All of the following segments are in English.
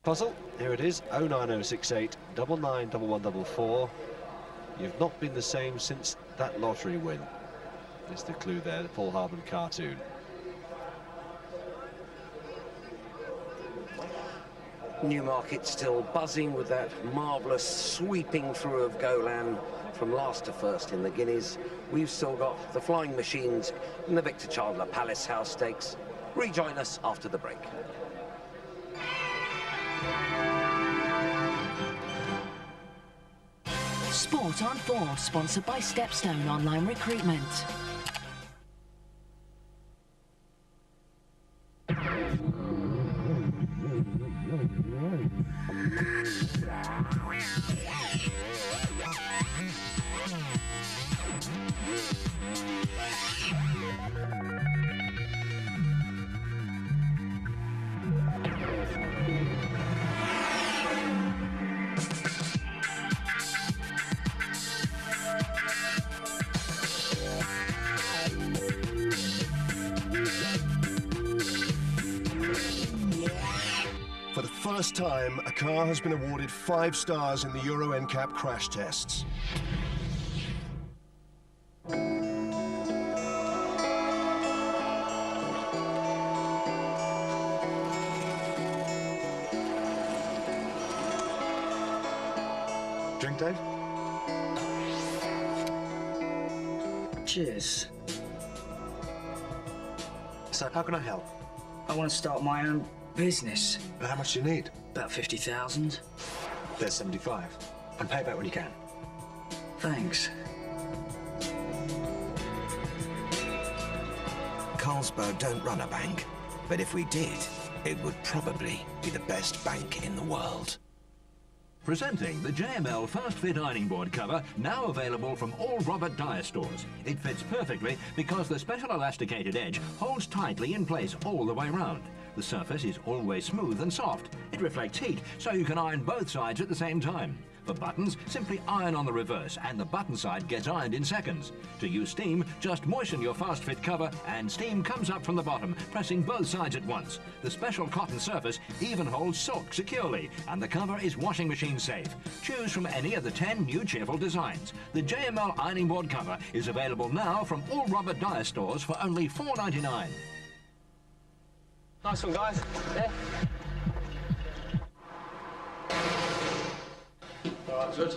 Puzzle, here it is, 09068 991144. You've not been the same since that lottery win. Is the clue there, the Paul Hardman cartoon. Newmarket still buzzing with that marvellous sweeping through of Golan from last to first in the Guineas. We've still got the flying machines in the Victor Chandler Palace House Stakes. Rejoin us after the break. Sport on 4, sponsored by Stepstone Online Recruitment. For the first time, a car has been awarded 5 stars in the Euro NCAP crash tests. Drink, Dave? Cheers. So, how can I help? I want to start my own business. How much do you need? About 50,000. There's 75. And pay back when you can. Thanks. Carlsberg don't run a bank, but if we did, it would probably be the best bank in the world. Presenting the JML First Fit Ironing Board cover, now available from all Robert Dyer stores. It fits perfectly because the special elasticated edge holds tightly in place all the way round. The surface is always smooth and soft. It reflects heat, so you can iron both sides at the same time. For buttons, simply iron on the reverse and the button side gets ironed in seconds. To use steam, just moisten your Fast Fit cover and steam comes up from the bottom, pressing both sides at once. The special cotton surface even holds silk securely, and the cover is washing machine safe. Choose from any of the 10 new cheerful designs. The JML ironing board cover is available now from all Robert Dyer stores for only $4.99. Nice one, guys. Yeah. All right, good.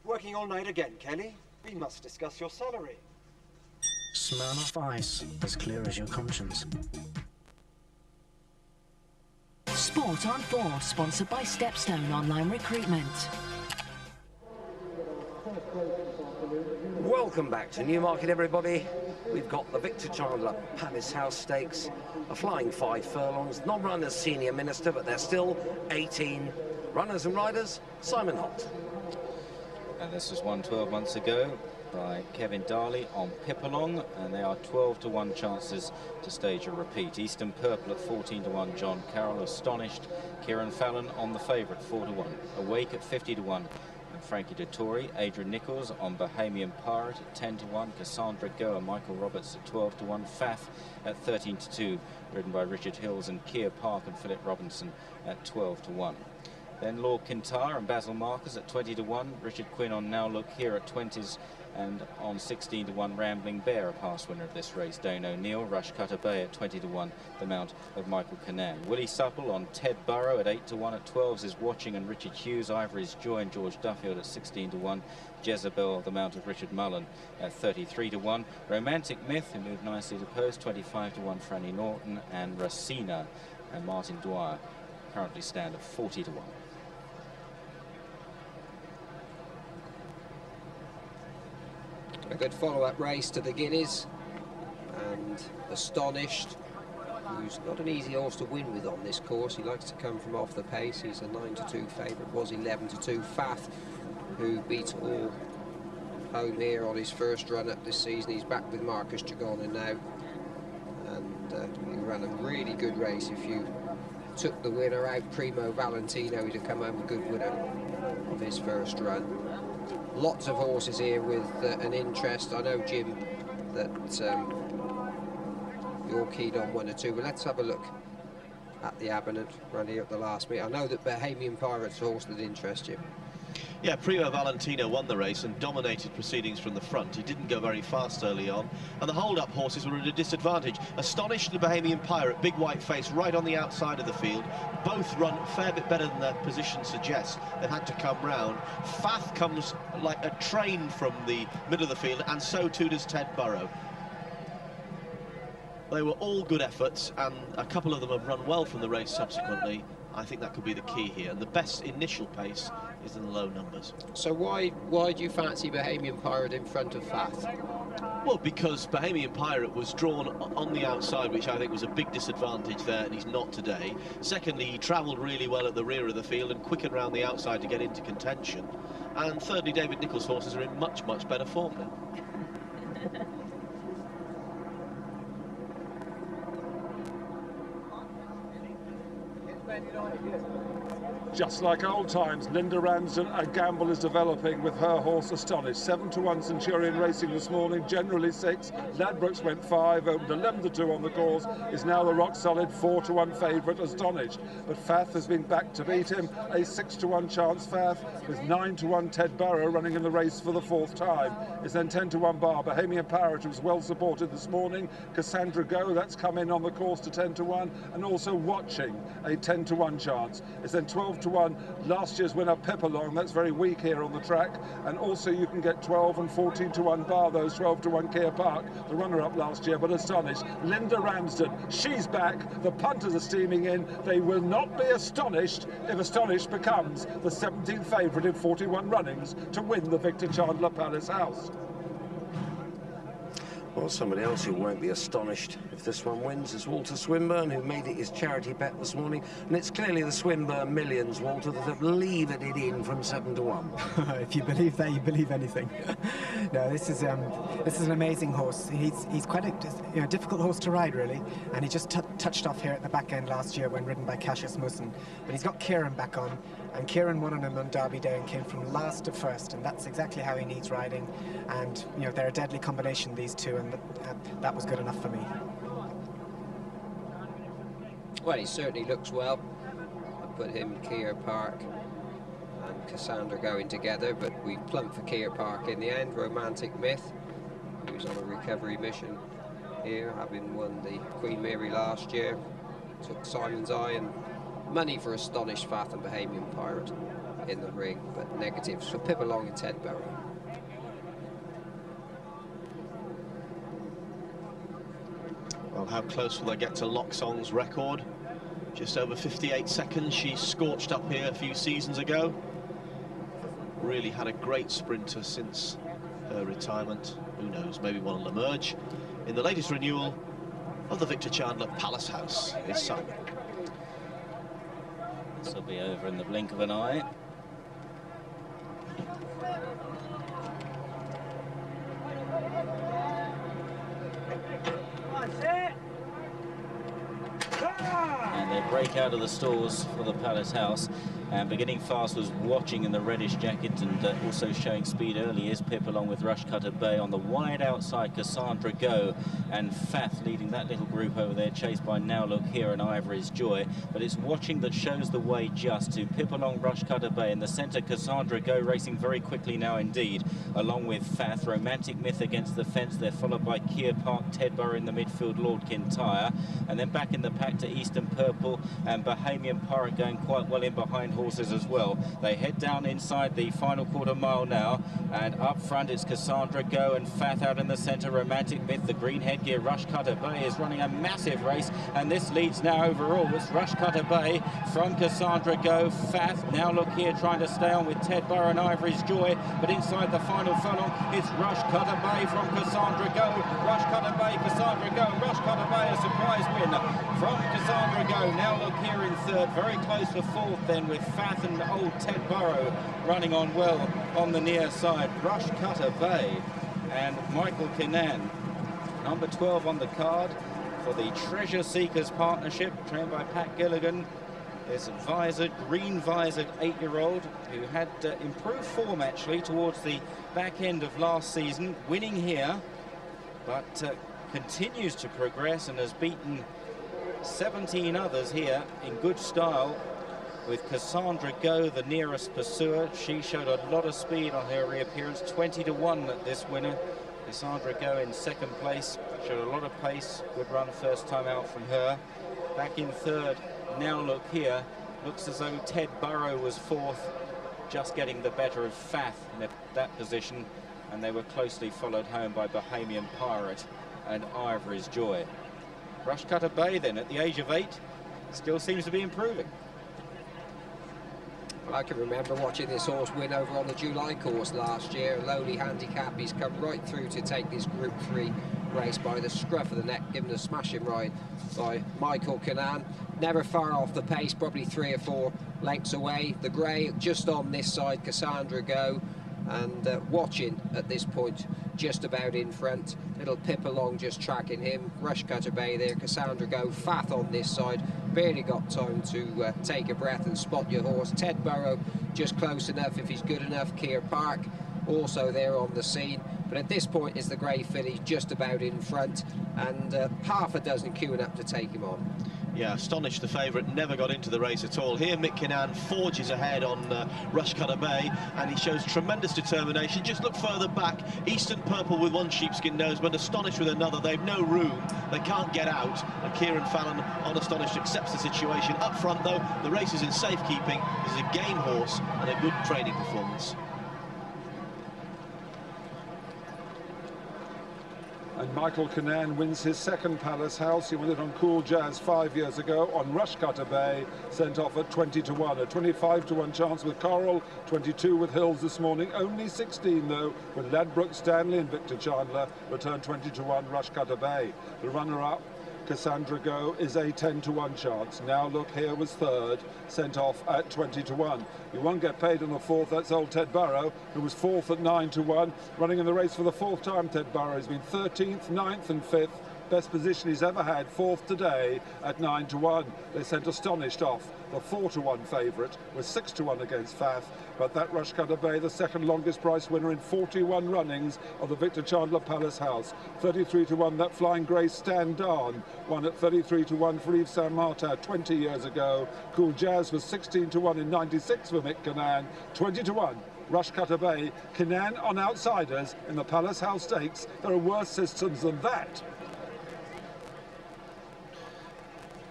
Working all night again, Kelly? We must discuss your salary. Smirnoff Ice, as clear as your conscience. Sport on 4, sponsored by Stepstone Online Recruitment. Welcome back to Newmarket, everybody. We've got the Victor Chandler Palace House Stakes, a flying 5 furlongs, non-runners senior minister, but they're still 18 runners and riders. Simon Holt. And this was won 12 months ago by Kevin Darley on Pipalong, and they are 12-to-1 chances to stage a repeat. Eastern Purple at 14-to-1, John Carroll. Astonished, Kieran Fallon on the favourite, 4-to-1. Awake at 50-to-1, and Frankie Dettori. Adrian Nichols on Bahamian Pirate at 10-to-1. Cassandra Goa, Michael Roberts at 12-to-1. Fath at 13-to-2, ridden by Richard Hills, and Keir Park and Philip Robinson at 12-to-1. Then Lord Kintyre and Basil Marcus at 20-to-1. Richard Quinn on Now Look Here at 20s. And on 16-to-1, Rambling Bear, a past winner of this race. Dane O'Neill, Rushcutter Bay at 20-to-1, the mount of Michael Cannan. Willie Supple on Ted Burrow at 8-to-1. At 12s is Watching and Richard Hughes. Ivory's Joy and George Duffield at 16-to-1. Jezebel, the mount of Richard Mullen at 33-to-1. Romantic Myth, who moved nicely to post, 25-to-1, Franny Norton. And Racina and Martin Dwyer currently stand at 40-to-1. A good follow-up race to the Guineas, and Astonished, who's not an easy horse to win with on this course. He likes to come from off the pace. He's a 9-to-2 favourite, was 11-to-2. Fath, who beat all home here on his first run up this season. He's back with Marcus Chagona now, and he ran a really good race if you took the winner out, Primo Valentino, to come home a good winner of his first run. Lots of horses here with an interest. I know, Jim, that you're keen on one or two, but let's have a look at the Abernant run here at the last meet. I know that Bohemian Pirate's a horse that interests you. Yeah, Primo Valentino won the race and dominated proceedings from the front. He didn't go very fast early on, and the hold-up horses were at a disadvantage. Astonished, the Bohemian Pirate, big white face right on the outside of the field. Both run a fair bit better than their position suggests. They've had to come round. Fath comes like a train from the middle of the field, and so too does Ted Burrow. They were all good efforts, and a couple of them have run well from the race subsequently. I think that could be the key here, and the best initial pace is in the low numbers. So why do you fancy Bohemian Pirate in front of Fath? Well, because Bohemian Pirate was drawn on the outside, which I think was a big disadvantage there, and he's not today. Secondly, he travelled really well at the rear of the field and quickened round the outside to get into contention. And thirdly, David Nicholls' horses are in much, much better form now. Just like old times, Linda Ramsden, a gamble is developing with her horse Astonished. 7-1 Centurion Racing this morning, generally 6. Ladbrokes went 5, opened 11-2 on the course, is now the rock-solid 4-1 favourite Astonished. But Fath has been back to beat him, a 6-1 chance Fath, with 9-1 Ted Burrow running in the race for the 4th time. Is then 10-1 bar. Bohemian Pirate was well supported this morning. Cassandra Go, that's come in on the course to 10-1, and also Watching, a 10-1 chance. Is then 12-1 last year's winner Pipalong, that's very weak here on the track, and also you can get 12 and 14-1 bar, those 12-1 Keir Park, the runner-up last year, but Astonished. Linda Ramsden, she's back, the punters are steaming in, they will not be astonished if Astonished becomes the 17th favourite in 41 runnings to win the Victor Chandler Palace House. Well, somebody else who won't be astonished if this one wins is Walter Swinburne, who made it his charity bet this morning. And it's clearly the Swinburne millions, Walter, that have levered it in from 7-1. If you believe that, you believe anything. No, this is an amazing horse. He's quite a difficult horse to ride, really. And he just touched off here at the back end last year when ridden by Cassius Mussen. But he's got Kieran back on. And Kieran won on him on Derby Day and came from last to first, and that's exactly how he needs riding. And they're a deadly combination, these two, and that was good enough for me. Well, he certainly looks well. I put him, Keir Park and Cassandra going together, but we plumped for Keir Park in the end. Romantic Myth, who's on a recovery mission here, having won the Queen Mary last year, took Simon's Eye, and money for Astonished, Fath and Bohemian Pirate in the ring, but negatives for Pipalong and Ted Burrow. Well, how close will they get to Locksong's record? Just over 58 seconds. She scorched up here a few seasons ago. Really had a great sprinter since her retirement. Who knows, maybe one will emerge. In the latest renewal of the Victor Chandler Palace House is Simon. This will be over in the blink of an eye. And they break out of the stalls for the Palace House. And beginning fast was Watching in the reddish jacket, and also showing speed early is Pip, along with Rushcutter Bay. On the wide outside, Cassandra Go and Fath leading that little group over there, chased by Now Look Here and Ivory's Joy. But it's Watching that shows the way just to Pip along Rushcutter Bay. In the centre, Cassandra Go racing very quickly now indeed, along with Fath. Romantic Myth against the fence. They're followed by Keir Park, Ted Burrow in the midfield, Lord Kintyre. And then back in the pack to Eastern Purple and Bohemian Pirate going quite well in behind horses as well. They head down inside the final quarter mile now, and up front it's Cassandra Go and Fath out in the centre. Romantic Myth, the green headgear. Rushcutter Bay is running a massive race, and this leads now overall. It's Rushcutter Bay from Cassandra Go. Fath, Now Look Here, trying to stay on with Ted Burrow and Ivory's Joy, but inside the final furlong it's Rushcutter Bay from Cassandra Go. Rushcutter Bay, Cassandra Go. Rushcutter Bay, a surprise win from Cassandra Go. Now Look Here in third, very close for fourth then, with Fath and old Ted Burrow running on well on the near side. Rushcutter Bay and Michael Kinnan, number 12 on the card. for the Treasure Seekers partnership, trained by Pat Gilligan. This green-visored 8-year-old who had improved form actually towards the back end of last season, winning here, but continues to progress and has beaten 17 others here in good style, with Cassandra Go the nearest pursuer. She showed a lot of speed on her reappearance, 20-1 at this winner. Cassandra Go in second place, showed a lot of pace, good run first time out from her. Back in third, now look here, looks as though Ted Burrow was fourth, just getting the better of Fath in that position, and they were closely followed home by Bohemian Pirate and Ivory's Joy. Rushcutter Bay then, at the age of 8, still seems to be improving. Well, I can remember watching this horse win over on the July course last year. A lowly handicap, he's come right through to take this Group 3 race by the scruff of the neck, given a smashing ride by Michael Canaan. Never far off the pace, probably 3 or 4 lengths away. The grey just on this side, Cassandra Go, and watching at this point just about in front. Little Pip along just tracking him. Rushcutter Bay there, Cassandra Go, Fath on this side. Barely got time to take a breath and spot your horse. Ted Burrow just close enough if he's good enough. Keir Park also there on the scene. But at this point is the grey filly just about in front, and half a dozen queuing up to take him on. Yeah, Astonished, the favourite, never got into the race at all. Here Mick Kinnan forges ahead on Rushcutter Bay, and he shows tremendous determination. Just look further back, Eastern Purple with one sheepskin nose, but Astonished with another. They've no room, they can't get out, and Kieran Fallon on Astonished accepts the situation. Up front though, the race is in safekeeping. This is a game horse and a good training performance. And Michael Canaan wins his second Palace House. He won it on Cool Jazz 5 years ago on Rushcutter Bay, sent off at 20-1. A 25-1 chance with Coral, 22 with Hills this morning. Only 16 though with Ladbroke, Stanley and Victor Chandler. Returned 20-1 Rushcutter Bay. The runner-up, Cassandra Go, is a 10-1 chance. Now look here was third, sent off at 20-1. You won't get paid on the fourth. That's old Ted Burrow, who was fourth at 9-1. Running in the race for the fourth time, Ted Burrow has been 13th, 9th and 5th. Best position he's ever had, fourth today at 9-1. They sent Astonished off, the 4-1 favourite, with 6-1 against Fath. But that Rushcutter Bay, the second longest price winner in 41 runnings of the Victor Chandler Palace House. 33-1, that Flying Grace Stand Darn won at 33-1 for Yves Saint Martin 20 years ago. Cool Jazz was 16-1 in 96 for Mick Canaan. 20-1. Rushcutter Bay. Canaan on outsiders in the Palace House Stakes. There are worse systems than that.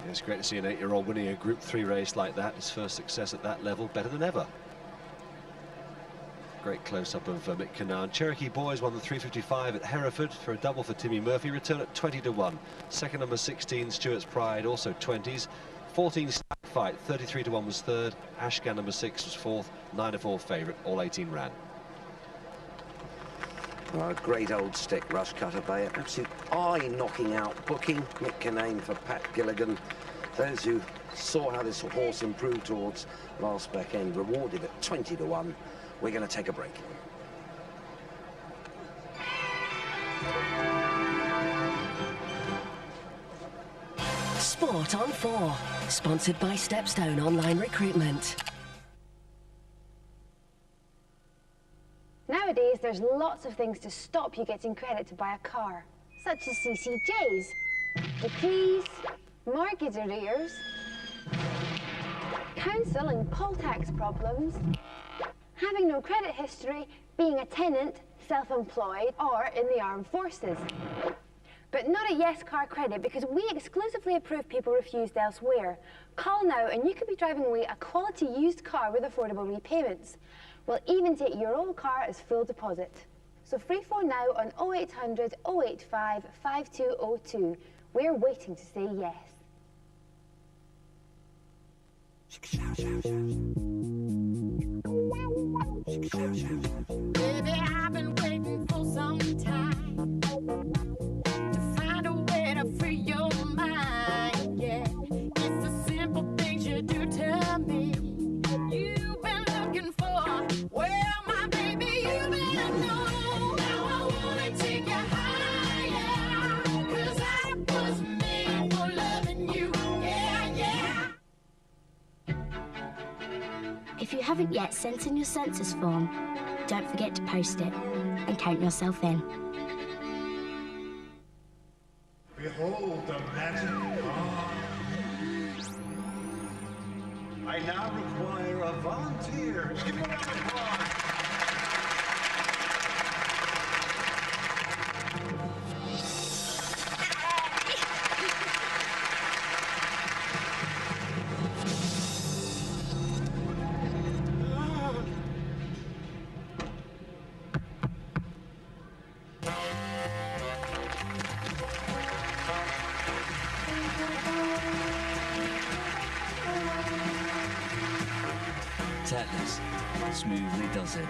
Yeah, it's great to see an 8-year-old winning a Group 3 race like that. His first success at that level, better than ever. Great close-up of Mick Canaan. Cherokee Boys won the 355 at Hereford for a double for Timmy Murphy. Return at 20-1. Second number 16, Stuart's Pride, also 20s. 14 Stack Fight, 33-1 was third. Ashcan number 6 was fourth. 9-4 favourite. All 18 ran. Oh, great old stick, Rushcutter Bay. Absolute eye-knocking out booking. Mick Canaan for Pat Gilligan. Those who saw how this horse improved towards last back end, rewarded at 20-1. We're going to take a break. Sport on 4, sponsored by Stepstone Online Recruitment. Nowadays, there's lots of things to stop you getting credit to buy a car, such as CCJs, decrees, mortgage arrears, council and poll tax problems, having no credit history, being a tenant, self-employed, or in the armed forces. But not at Yes Car Credit, because we exclusively approve people refused elsewhere. Call now and you could be driving away a quality used car with affordable repayments. We'll even take your old car as full deposit. So free phone now on 0800 085 5202. We're waiting to say yes. Baby, I've been waiting for some time to find a way to free your mind. Yeah, it's the simple things you do to me. You've been looking for, well, my baby, you better know. Now I wanna take you higher, 'cause I was made you haven't yet sent in your census form, don't forget to post it and count yourself in. Behold the magic car. I now require a volunteer. Give me a round of applause. Atlas smoothly does it.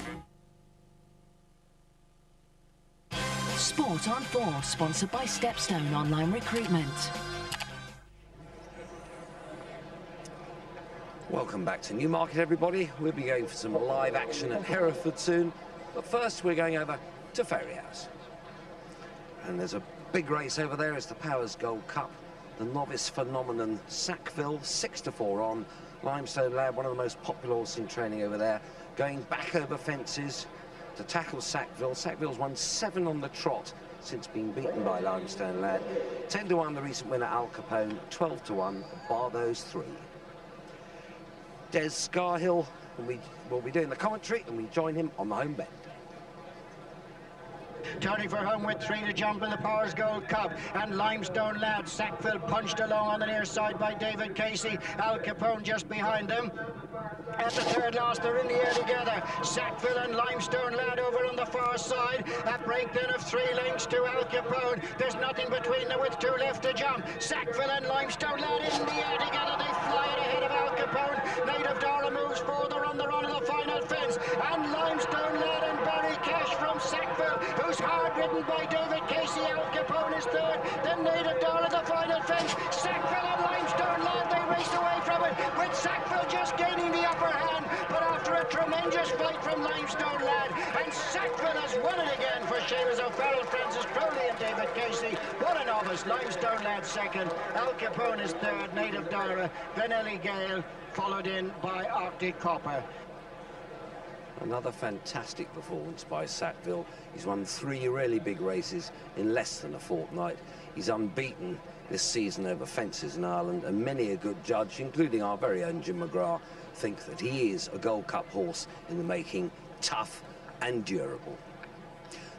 Sport on 4, sponsored by Stepstone Online Recruitment. Welcome back to Newmarket, everybody. We'll be going for some live action at Hereford soon. But first, we're going over to Ferryhouse. And there's a big race over there. It's the Powers Gold Cup. The novice phenomenon Sackville, 6-4 on. Limestone Lad, one of the most popular horses in training over there, going back over fences to tackle Sackville. Sackville's won 7 on the trot since being beaten by Limestone Lad. 10-1 the recent winner Al Capone, 12-1 bar those 3. Des Scarhill will be doing the commentary, and we join him on the home bend. Turning for home with 3 to jump in the Powers Gold Cup, and Limestone Lad. Sackville punched along on the near side by David Casey. Al Capone just behind them. At the third last, they're in the air together. Sackville and Limestone Lad over on the far side. A break then of 3 lengths to Al Capone. There's nothing between them with 2 left to jump. Sackville and Limestone Lad in the air together. They fly it ahead of Al Capone. Native Dara moves further on the run of the final fence. And Limestone Lad and Barry Cash from Sackville, who's hard ridden by David Casey. Al Capone is third. Then Native Dara the final fence. Sackville and Limestone Lad, they race away from it, with Sackville just gaining the upper hand, but after a tremendous fight from Limestone Lad, and Sackville has won it again for Seamus O'Farrell, Francis Crowley and David Casey. What a novice. Limestone Lad second, Al Capone is third, Native Dara, then Ellie Gale, followed in by Arctic Copper. Another fantastic performance by Sackville. He's won 3 really big races in less than a fortnight. He's unbeaten this season over fences in Ireland, and many a good judge, including our very own Jim McGrath, think that he is a Gold Cup horse in the making, tough and durable.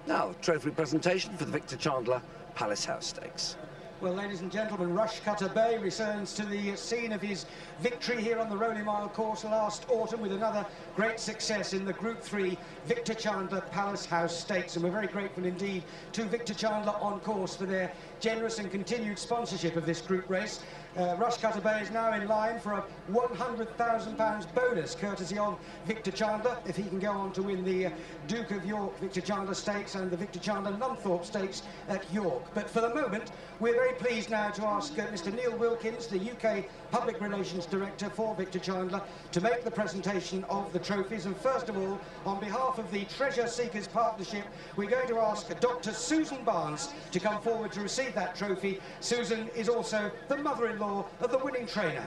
Now, trophy presentation for the Victor Chandler Palace House Stakes. Well, ladies and gentlemen, Rushcutter Bay returns to the scene of his victory here on the Rowley Mile course last autumn with another great success in the Group 3 Victor Chandler Palace House Stakes. And we're very grateful indeed to Victor Chandler on course for their generous and continued sponsorship of this group race. Rushcutter Bay is now in line for a £100,000 bonus, courtesy of Victor Chandler, if he can go on to win the Duke of York Victor Chandler Stakes and the Victor Chandler Nunthorpe Stakes at York. But for the moment, we're very pleased now to ask Mr. Neil Wilkins, the UK Public Relations Director for Victor Chandler, to make the presentation of the trophies. And first of all, on behalf of the Treasure Seekers Partnership, we're going to ask Dr. Susan Barnes to come forward to receive that trophy. Susan is also the mother-in-law of the winning trainer.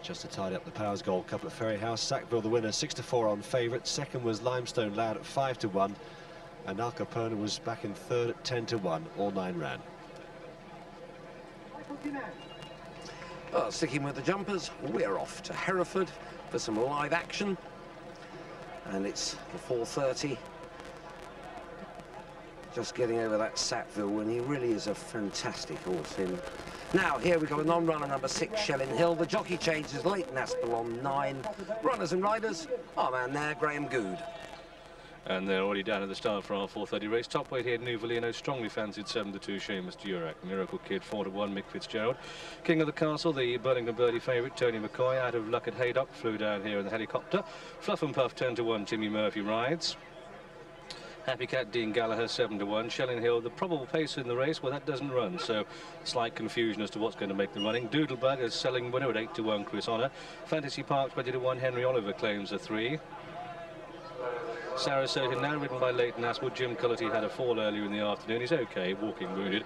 Just to tidy up the Powers Gold Cup at Ferryhouse, Sackville the winner, 6-4 on favourite. Second was Limestone Lad at 5-1, and Al Capone was back in third at 10-1. All 9 ran. Sticking with the jumpers, we're off to Hereford for some live action, and it's the 4:30. Just getting over that Sackville when he really is a fantastic horse. Now, here we got a non-runner, number 6, Shellin Hill. The jockey changes, Leighton Aspel on 9. Runners and riders, our man there, Graham Good. And they're already down at the start for our 4:30 race. Top weight here, Nuvolino, strongly fancied 7-2, Seamus Durack. Miracle Kid, 4-1, Mick Fitzgerald. King of the Castle, the Burlington Birdie favourite, Tony McCoy, out of luck at Haydock, flew down here in the helicopter. Fluff and Puff, 10-1, Timmy Murphy rides. Happy Cat, Dean Gallagher, 7-1. Shelling Hill, the probable pace in the race, well, that doesn't run, so slight confusion as to what's going to make the running. Doodlebug is selling winner at 8-1, Chris Honor. Fantasy Park, 20-1, Henry Oliver claims a 3. Sarasota, now ridden by Leighton Aspel. Jim Cullity had a fall earlier in the afternoon. He's okay, walking wounded.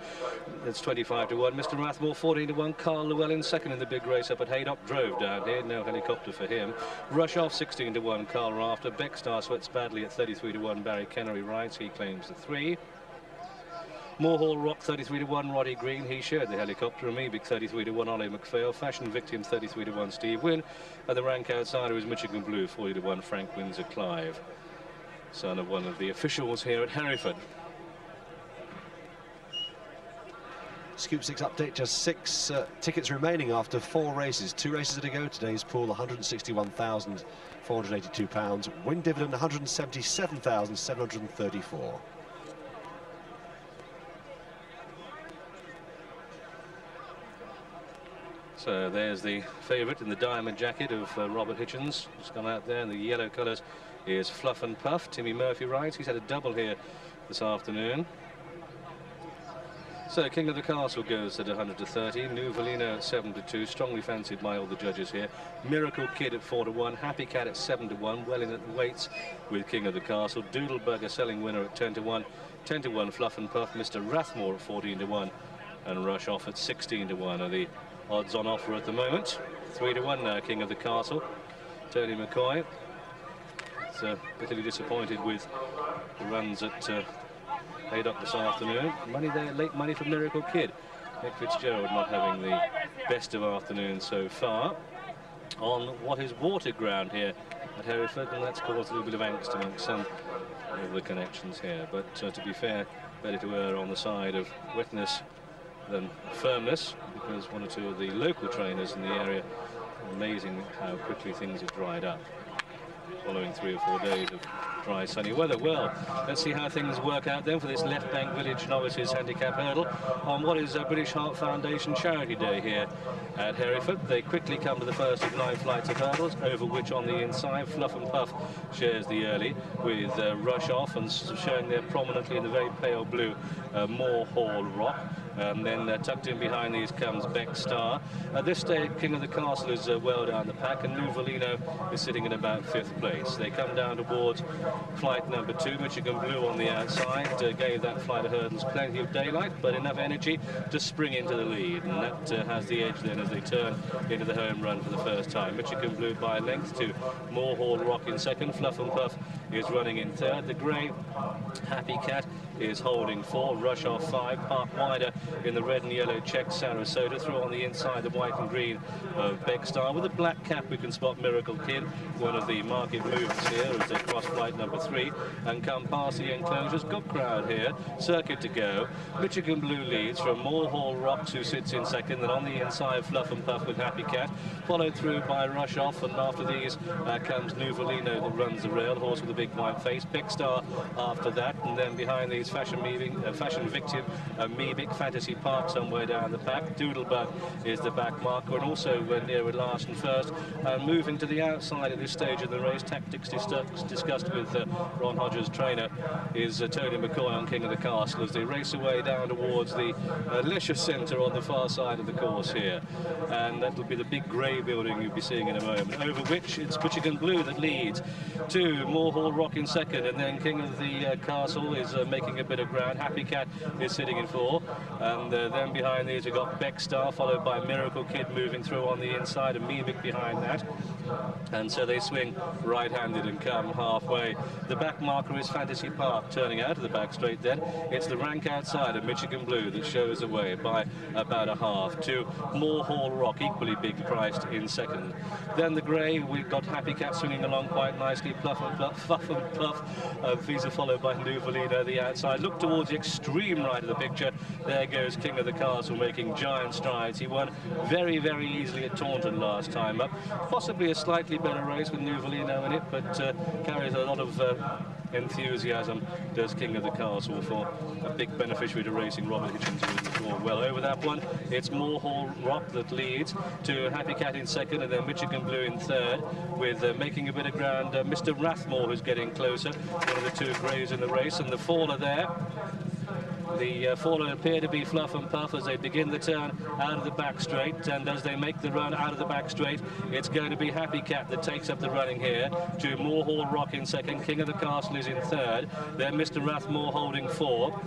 It's 25-1. Mr. Rathmore, 14-1. Carl Llewellyn, second in the big race up at Haydock. Drove down here, no helicopter for him. Rush Off, 16-1. Carl Rafter. Beckstar sweats badly at 33-1. Barry Kennery rides. He claims the 3. Moorhall Rock, 33-1. Roddy Green, he shared the helicopter. Amoebic, 33-1. Ollie McPhail. Fashion Victim, 33-1. Steve Wynn. And the rank outsider is Michigan Blue, 40-1. Frank Windsor Clive, son of one of the officials here at Hereford. Scoop 6 update, just 6 tickets remaining after 4 races. 2 races to go. Today's pool, £161,482. Win dividend, £177,734. So there's the favourite in the diamond jacket of Robert Hitchens. Just gone out there in the yellow colours is Fluff and Puff. Timmy Murphy rides. He's had a double here this afternoon. So King of the Castle goes at 100-30. Nuvolino at 7-2. Strongly fancied by all the judges here. Miracle Kid at 4-1. Happy Cat at 7-1. Well in at the weights with King of the Castle. Doodlebug a selling winner at 10-1. 10-1 Fluff and Puff. Mr. Rathmore at 14-1. And Rush Off at 16-1 are the odds on offer at the moment. 3-1 now, King of the Castle. Tony McCoy. It's bitterly disappointed with the runs at Haydock this afternoon. Money there, late money for Miracle Kid. Nick Fitzgerald not having the best of afternoon so far on what is water ground here at Hereford, and that's caused a little bit of angst amongst some of the connections here. But to be fair, better to err on the side of wetness than firmness, because 1 or 2 of the local trainers in the area, amazing how quickly things have dried up following 3 or 4 days of dry sunny weather. Well, let's see how things work out then for this Left Bank Village Novices Handicap Hurdle on what is a British Heart Foundation Charity Day here at Hereford. They quickly come to the first of 9 flights of hurdles, over which on the inside Fluff and Puff shares the early with Rush Off, and showing there prominently in the very pale blue Moor Hall Rock. And then tucked in behind these comes Beckstar. At this stage, King of the Castle is well down the pack, and Nuvolino is sitting in about 5th place. They come down towards flight number 2, Michigan Blue on the outside. Gave that flight of hurdles plenty of daylight, but enough energy to spring into the lead, and that has the edge then as they turn into the home run for the first time. Michigan Blue by length to Moor Hall Rock in 2nd. Fluff and Puff is running in 3rd. The grey Happy Cat is holding 4. Rush Off 5. Park wider in the red and yellow check Sarasota. Through on the inside the white and green of Beckstar. With a black cap we can spot Miracle Kid, one of the market movers here as they cross flight number 3 and come past the enclosures. Good crowd here, circuit to go. Michigan Blue leads from Moor Hall Rocks, who sits in 2nd, and on the inside Fluff and Puff with Happy Cat, followed through by Rush Off, and after these comes Nuvolino that runs the rail, the horse with a big white face. Beckstar after that, and then behind these Fashion Victim, Amoebic, Fantasy Park somewhere down the pack. Doodlebug is the back marker, and also near with last and first. Moving to the outside at this stage of the race, tactics discussed with Ron Hodges' trainer, is Tony McCoy on King of the Castle as they race away down towards the leisure centre on the far side of the course here. And that will be the big grey building you'll be seeing in a moment, over which it's Michigan Blue that leads to Moor Hall Rock in 2nd, and then King of the Castle is making a bit of ground. Happy Cat is sitting in 4, and then behind these we've got Beckstar, followed by Miracle Kid moving through on the inside, and Amoebic behind that. And so they swing right-handed and come halfway. The back marker is Fantasy Park, turning out of the back straight then. It's the rank outside of Michigan Blue that shows away by about a half to Moor Hall Rock, equally big priced in 2nd. Then the grey, we've got Happy Cat swinging along quite nicely. Fluff and Puff. These are followed by Nuvolino, the outside. Look towards the extreme right of the picture. There goes King of the Castle making giant strides. He won very, very easily at Taunton last time up. Possibly a slightly better race with Nuvolino in it, but carries a lot of enthusiasm, does King of the Castle, for a big beneficiary to racing, Robert Hitchens, who in the form well over that one. It's Moorhall Rock that leads to Happy Cat in second, and then Michigan Blue in third, with making a bit of ground Mr. Rathmore, who's getting closer, one of the two greys in the race, and the faller there. The faller appear to be Fluff and Puff as they begin the turn out of the back straight, and as they make the run out of the back straight, it's going to be Happy Cat that takes up the running here, to Moorhall Rock in second, King of the Castle is in third, then Mr. Rathmore holding four.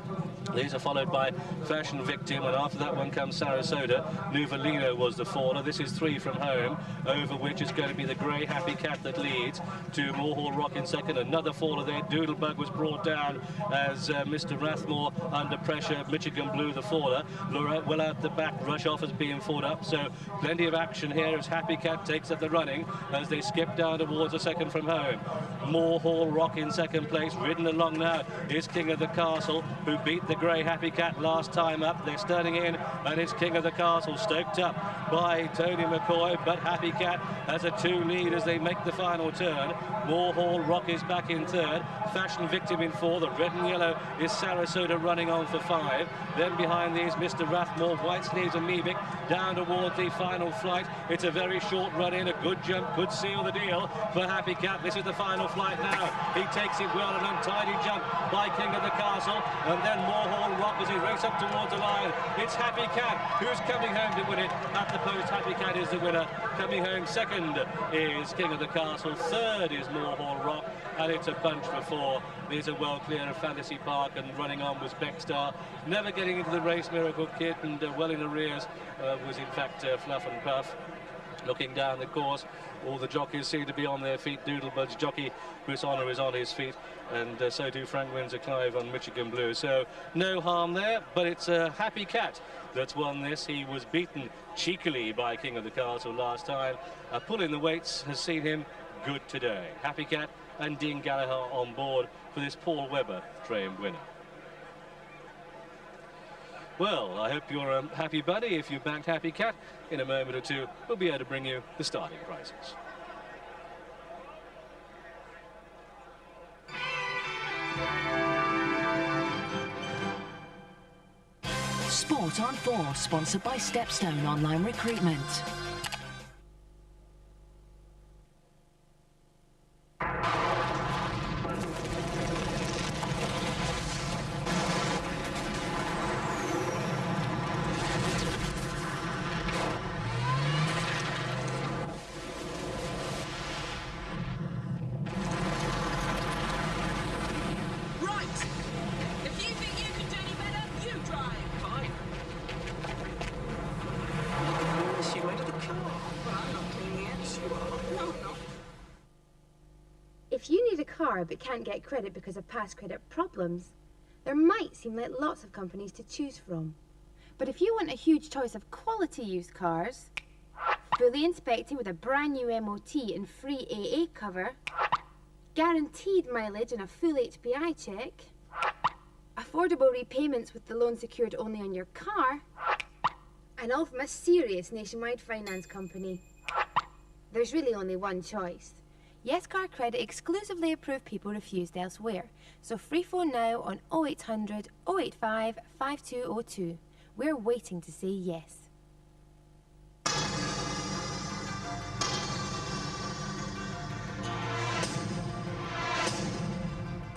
These are followed by Fashion Victim, and after that one comes Sarasota. Nuvolino was the faller. This is three from home, over which is going to be the grey Happy Cat that leads to Moorhall Rock in second. Another faller there. Doodlebug was brought down as Mr. Rathmore under pressure. Michigan Blue the faller. Lorette well out the back. Rush Off is being fought up, so plenty of action here as Happy Cat takes up the running as they skip down towards the second from home. Moorhall Rock in second place. Ridden along now is King of the Castle, who beat the grey Happy Cat last time up. They're starting in, and it's King of the Castle, stoked up by Tony McCoy, but Happy Cat has a 2 lead as they make the final turn. Moorhall Rock is back in third, Fashion Victim in 4, the red and yellow is Sarasota running on for 5. Then behind these, Mr. Rathmore, White Sleeves and Meebic down towards the final flight. It's a very short run in, a good jump, could seal the deal for Happy Cat. This is the final flight now. He takes it well, an untidy jump by King of the Castle, and then Moorhall Rock as he races up towards the line. It's Happy Cat who's coming home to win it at the post. Happy Cat is the winner. Coming home second is King of the Castle. Third is Moorhall Rock, and it's a bunch for 4. These are well clear of Fantasy Park, and running on was Beckstar. Never getting into the race, Miracle Kid, and well in arrears was in fact Fluff and Puff. Looking down the course, all the jockeys seem to be on their feet. Doodlebug's jockey, Chris Honor, is on his feet, and so do Frank Windsor Clive on Michigan Blue. So no harm there, but it's a Happy Cat that's won this. He was beaten cheekily by King of the Castle last time. A pull in the weights has seen him good today. Happy Cat and Dean Gallagher on board for this Paul Webber trained winner. Well, I hope you're a happy buddy if you backed Happy Cat. In a moment or two, we'll be able to bring you the starting prices. Sport on 4, sponsored by Stepstone Online Recruitment. If you need a car but can't get credit because of past credit problems, there might seem like lots of companies to choose from. But if you want a huge choice of quality used cars, fully inspected with a brand new MOT and free AA cover, guaranteed mileage and a full HPI check, affordable repayments with the loan secured only on your car, and all from a serious nationwide finance company, there's really only one choice. Yes Car Credit exclusively approved people refused elsewhere. So free phone now on 0800 085 5202. We're waiting to say yes.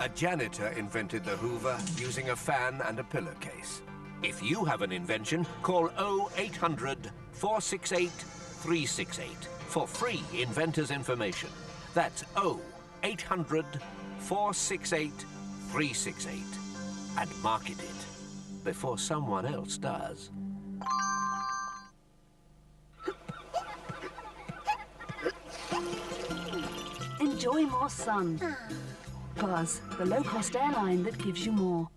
A janitor invented the Hoover using a fan and a pillowcase. If you have an invention, call 0800 468 368 for free inventor's information. That's 0800 468 368 and market it before someone else does. Enjoy more sun. Buzz, the low-cost airline that gives you more.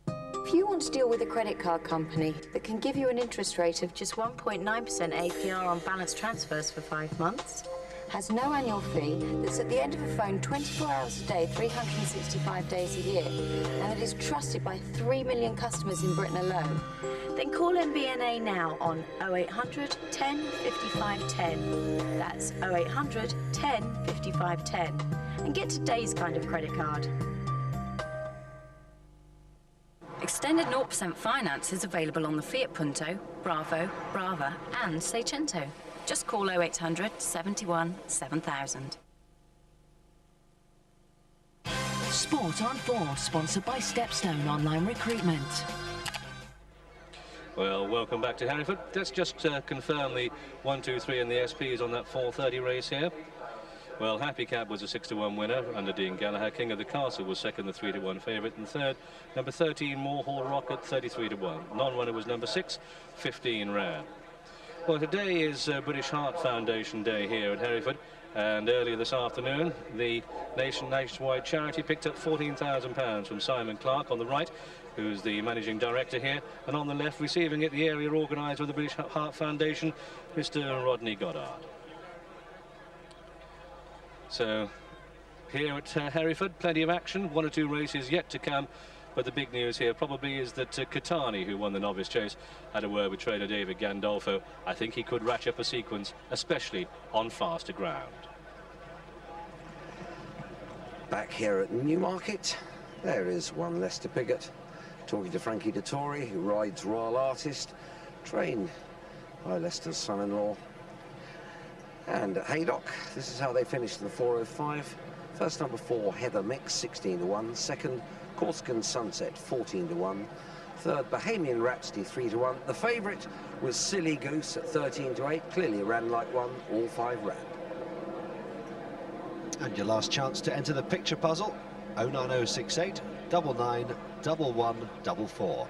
If you want to deal with a credit card company that can give you an interest rate of just 1.9% APR on balance transfers for 5 months, has no annual fee, that's at the end of a phone 24 hours a day, 365 days a year, and that is trusted by 3 million customers in Britain alone, Then call MBNA now on 0800 10 55 10. That's 0800 10 55 10. And get today's kind of credit card. Extended 0% finance is available on the Fiat Punto, Bravo, Brava and Seicento. Just call 0800 71 7000. Sport on 4, sponsored by Stepstone Online Recruitment. Well, welcome back to Hereford. Let's just confirm the 1, 2, 3 and the SPs on that 4:30 race here. Well, Happy Cab was a 6-to-1 winner under Dean Gallagher. King of the Castle was second, the 3-to-1 favourite, and third, number 13, Moorhall Rocket, 33-to-1. Non-runner was number 6, 15 Rare. Well, today is British Heart Foundation Day here at Hereford, and earlier this afternoon, the nationwide charity picked up £14,000 from Simon Clark on the right, who's the managing director here, and on the left, receiving it, the area organiser of the British Heart Foundation, Mr. Rodney Goddard. So, here at Hereford, plenty of action, 1 or 2 races yet to come, but the big news here probably is that Catani, who won the novice chase, had a word with trainer David Gandolfo. I think he could ratchet up a sequence, especially on faster ground. Back here at Newmarket, there is one Lester Piggott talking to Frankie Dettori, who rides Royal Artist, trained by Lester's son-in-law. And at Haydock, this is how they finished in the 4:05. First, number 4, Heather Mix, 16-to-1. Second, Corsican Sunset, 14-to-1. Third, Bohemian Rhapsody, 3-to-1. The favourite was Silly Goose at 13-to-8. Clearly ran like one, all 5 ran. And your last chance to enter the picture puzzle, 09068 99 11 44.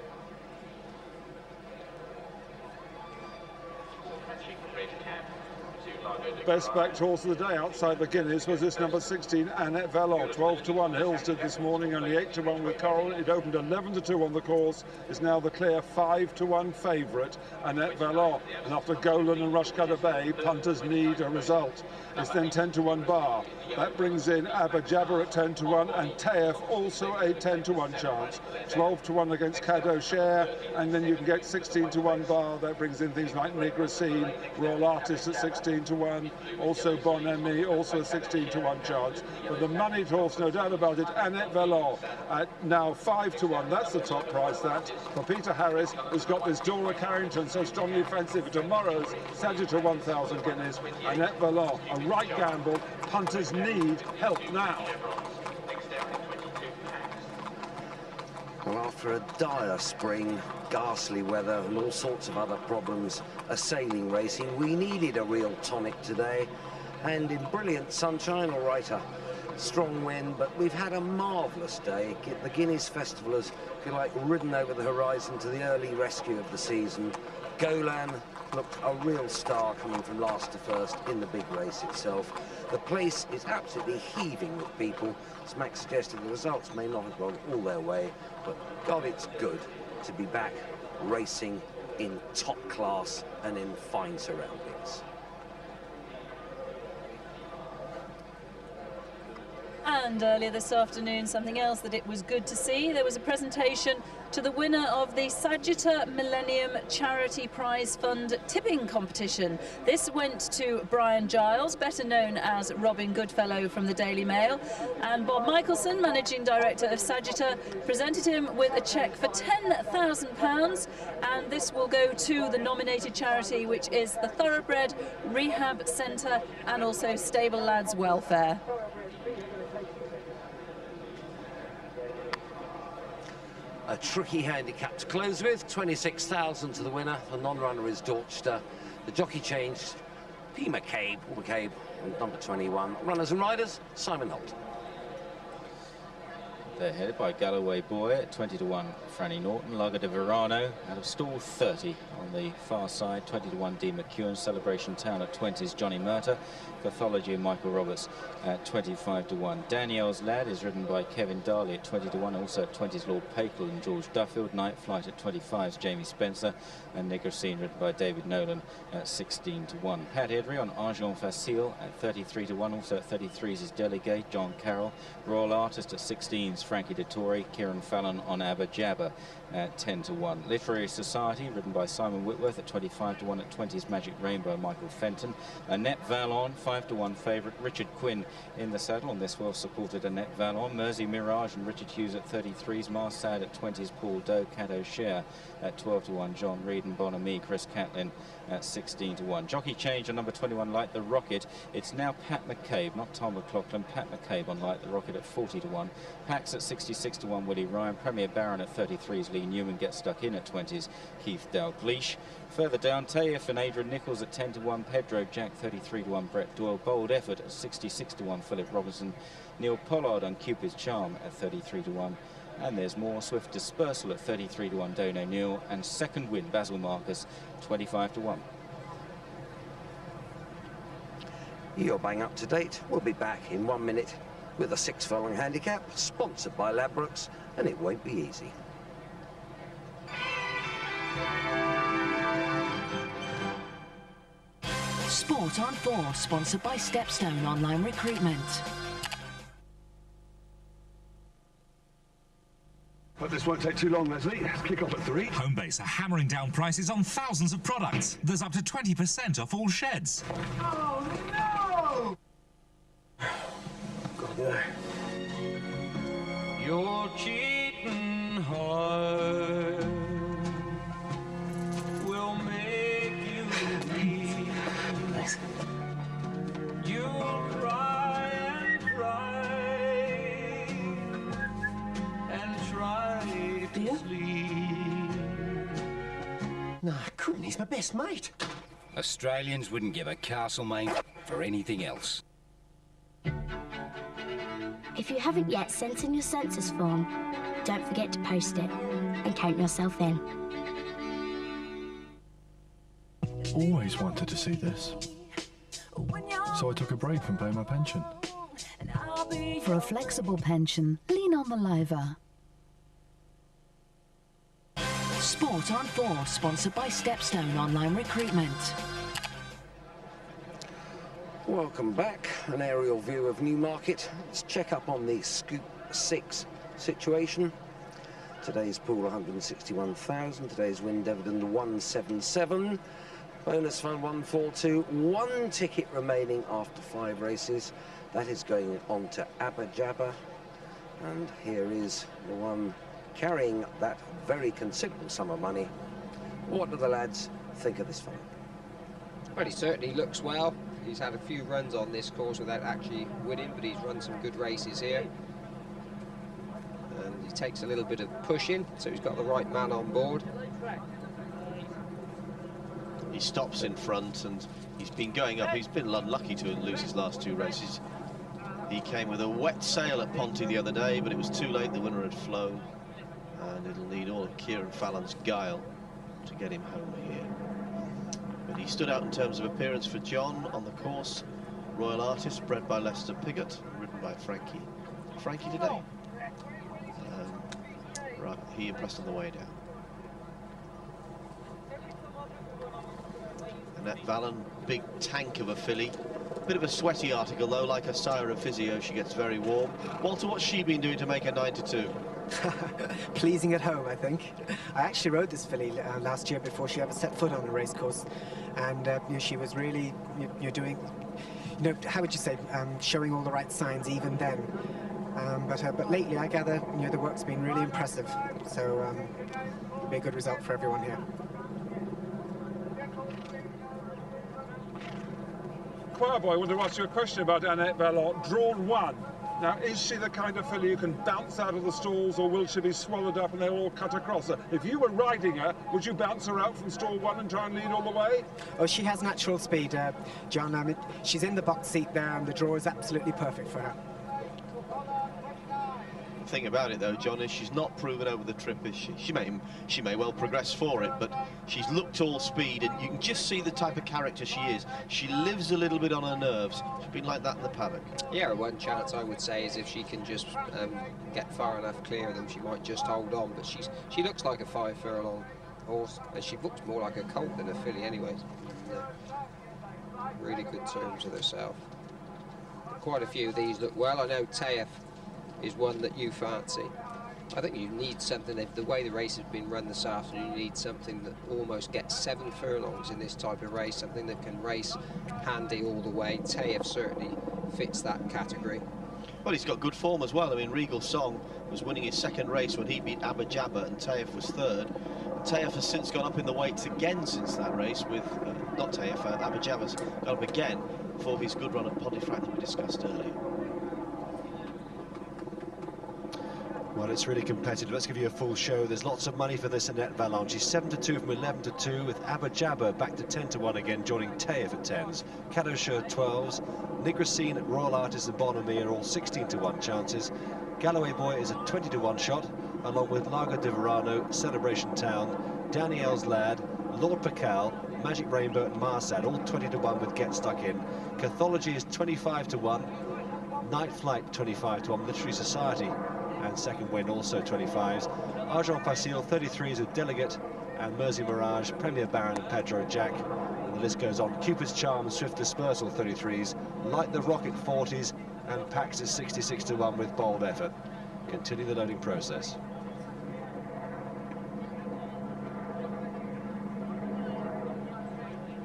Best backed horse of the day outside the Guineas was this number 16, Annette Vallon. 12-to-1 Hills did this morning, only 8-to-1 with Coral. It opened 11-2 on the course, is now the clear 5-to-1 favourite, Annette Vallon. And after Golan and Rushcutter Bay, punters need a result. It's then 10-to-1 Bar. That brings in Abba Jabber at 10-to-1 and Taif also a 10-to-1 chance. 12-to-1 against Cadeau Share, and then you can get 16-to-1 Bar. That brings in things like Nigracine, Royal Artist at 16-to-1. Also Bon Ami, also a 16-to-1 chance. But the moneyed horse, no doubt about it, Annette Vallon at now 5-to-1. That's the top price, that. For Peter Harris, who's got this Dora Carrington so strongly offensive for tomorrow's Sagittarius 1,000 guineas. Annette Vallon, a right gamble. Punters need help now. Well, after a dire spring, ghastly weather and all sorts of other problems assailing racing, we needed a real tonic today. And in brilliant sunshine, all right, a strong wind, but we've had a marvellous day. The Guineas Festival has, if you like, ridden over the horizon to the early rescue of the season. Golan looked a real star coming from last to first in the big race itself. The place is absolutely heaving with people. As Max suggested, the results may not have gone all their way, but God, it's good to be back racing in top class and in fine surroundings. And earlier this afternoon, something else that it was good to see. There was a presentation to the winner of the Sagittarius Millennium Charity Prize Fund tipping competition. This went to Brian Giles, better known as Robin Goodfellow from the Daily Mail. And Bob Michelson, Managing Director of Sagittarius, presented him with a cheque for £10,000. And this will go to the nominated charity, which is the Thoroughbred Rehab Centre and also Stable Lads Welfare. A tricky handicap to close with, 26,000 to the winner. The non-runner is Dorchester. The jockey changed, P. McCabe, and number 21. Runners and riders, Simon Holt. They're headed by Galloway Boy at 20-to-1 Franny Norton, Lago de Verano out of stall 30 on the far side, 20-to-1 D. McEwen, Celebration Town at 20s Johnny Murta, Pathology and Michael Roberts at 25-to-1. Danielle's Lad is ridden by Kevin Darley at 20-to-1, also at 20s Lord Pakel and George Duffield. Night Flight at 25's Jamie Spencer, and Nigracine ridden by David Nolan at 16-to-1. Pat Edry on Argent Facile at 33-to-1, also at 33's is Delegate, John Carroll. Royal Artist at 16's Frankie Dettori, Kieran Fallon on Abba Jabber. at 10 to 1. Literary Society, ridden by Simon Whitworth, at 25 to 1. At 20's Magic Rainbow, Michael Fenton. Annette Vallon, 5 to 1 favourite. Richard Quinn in the saddle, and this well-supported Annette Vallon. Mersey Mirage and Richard Hughes at 33's. Marsad at 20's. Paul Doe, Caddo Share at 12 to 1. John Reed and Bonamy, Chris Catlin at 16 to 1. Jockey change on number 21, Light the Rocket. It's now Pat McCabe, not Tom McLaughlin. Pat McCabe on Light the Rocket at 40 to 1. Pax at 66 to 1. Willie Ryan. Premier Baron at 33's. Lee Newman gets stuck in at 20's. Keith Dalgleish. Further down, Tayev and Adrian Nichols at 10 to 1. Pedro Jack 33 to 1. Brett Doyle. Bold Effort at 66 to 1. Philip Robinson. Neil Pollard on Cupid's Charm at 33 to 1. And there's more. Swift Dispersal at 33 to 1. Dane O'Neill. And Second Win, Basil Marcus, 25 to 1. You're bang up to date. We'll be back in 1 minute with a 6-furlong handicap, sponsored by Ladbrokes, and it won't be easy. Sport on 4, sponsored by Stepstone Online Recruitment. But this won't take too long, Leslie. Let's kick off at 3. Homebase are hammering down prices on thousands of products. There's up to 20% off all sheds. Oh, no! Gotta go. Your cheating heart will make you weep. Thanks. You'll cry and cry and try to sleep. No, I couldn't. He's my best mate. Australians wouldn't give a Castlemaine for anything else. If you haven't yet sent in your census form, don't forget to post it and count yourself in. Always wanted to see this. So I took a break from paying my pension. For a flexible pension, lean on the Liver. Sport on 4, sponsored by Stepstone Online Recruitment. Welcome back. An aerial view of Newmarket. Let's check up on the Scoop 6 situation. Today's pool 161,000. Today's win dividend 177. Bonus fund 142. 1 ticket remaining after 5 races. That is going on to Abba Jabba. And here is the one carrying that very considerable sum of money. What do the lads think of this fellow? Well, he certainly looks well. He's had a few runs on this course without actually winning, but he's run some good races here. And he takes a little bit of pushing, so he's got the right man on board. He stops in front and he's been going up. He's been unlucky to lose his last 2 races. He came with a wet sail at Ponty the other day, but it was too late. The winner had flown. And it'll need all of Kieran Fallon's guile to get him home here. But he stood out in terms of appearance for John on the course. Royal Artist, bred by Lester Piggott, ridden by Frankie. Frankie today. Right, he impressed on the way down. Annette Vallon, big tank of a filly. Bit of a sweaty article though, like a sire of physio, she gets very warm. Walter, what's she been doing to make her 9 to 2? Pleasing at home, I think. I actually rode this filly last year before she ever set foot on a racecourse, and you know, she was really doing, how would you say, showing all the right signs even then. But lately, I gather, the work's been really impressive. So it'll be a good result for everyone here. Choir boy, I want to ask you a question about Annette Vallon. Drawn 1. Now, is she the kind of filly who can bounce out of the stalls, or will she be swallowed up and they'll all cut across her? If you were riding her, would you bounce her out from stall 1 and try and lead all the way? Oh, she has natural speed, John. I mean, she's in the box seat there, and the draw is absolutely perfect for her. The thing about it though, John, is she's not proven over the trip, is she? She may well progress for it, but she's looked all speed, and you can just see the type of character she is. She lives a little bit on her nerves. She's been like that in the paddock. Yeah, one chance I would say is if she can just get far enough clear of them, she might just hold on. But she looks like a 5-furlong horse, and she looks more like a colt than a filly, anyways. Really good terms with herself. Quite a few of these look well. I know Tayev is one that you fancy. I think you need something, the way the race has been run this afternoon, you need something that almost gets 7 furlongs in this type of race, something that can race handy all the way. Tayev certainly fits that category. Well, he's got good form as well. I mean, Regal Song was winning his second race when he beat Abba Jabba and Tayev was third. Tayev has since gone up in the weights again since that race with, not Tayev, Abba Jabba's gone up again for his good run at Pontefract that we discussed earlier. Well, it's really competitive. Let's give you a full show. There's lots of money for this Annette Valon. She's 7-2 from 11-2 with Abba Jabba back to 10-1 again, joining Tayev at 10s. Cadosher 12s. Nigrosine, Royal Artist and Bonami are all 16-1 chances. Galloway Boy is a 20-1 shot, along with Lago di Verano, Celebration Town, Danielle's Lad, Lord Pakal, Magic Rainbow and Marsad, all 20-1 with Get Stuck In. Cathology is 25-1. Night Flight 25-1, Literary Society and Second Wind also 25s. Argent Facile 33s with Delegate and Mersey Mirage, Premier Baron and Pedro Jack. And the list goes on. Cupid's Charm, Swift Dispersal 33s, Light the Rocket 40s and Pax is 66-1 with Bold Effort. Continue the loading process.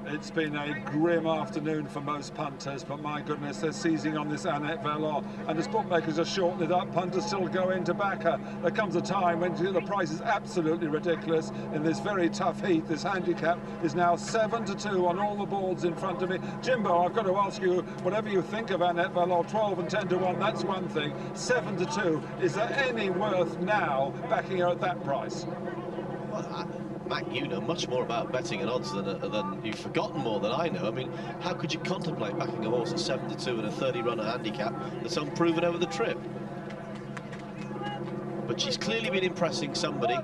It's been a grim afternoon for most punters, but my goodness, they're seizing on this Annette Valon. And as bookmakers are shortening it up, punters still go in to back her. There comes a time when the price is absolutely ridiculous in this very tough heat. This handicap is now 7-2 on all the boards in front of me. Jimbo, I've got to ask you, whatever you think of Annette Valon, 12 and 10-1, that's one thing. 7-2, is there any worth now backing her at that price? Well, Mac, you know much more about betting and odds than you've forgotten more than I know. I mean, how could you contemplate backing a horse at 7-2 and a 30-runner handicap that's unproven over the trip? But she's clearly been impressing somebody.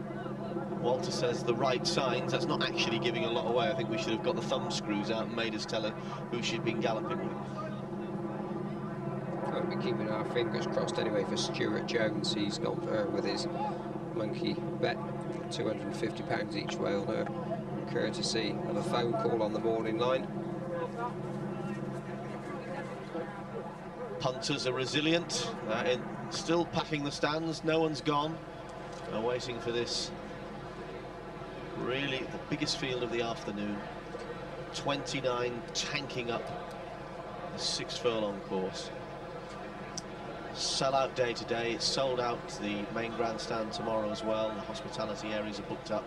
Walter says the right signs. That's not actually giving a lot away. I think we should have got the thumb screws out and made us tell her who she'd been galloping with. We'll be keeping our fingers crossed anyway for Stuart Jones. He's gone for her with his monkey bet. £250 each way on her, courtesy of a phone call on the morning line. Punters are resilient, still packing the stands, no one's gone, waiting for this, really the biggest field of the afternoon. 29 tanking up the 6 furlong course. Sell-out day today. It's sold out the main grandstand tomorrow as well. The hospitality areas are booked up.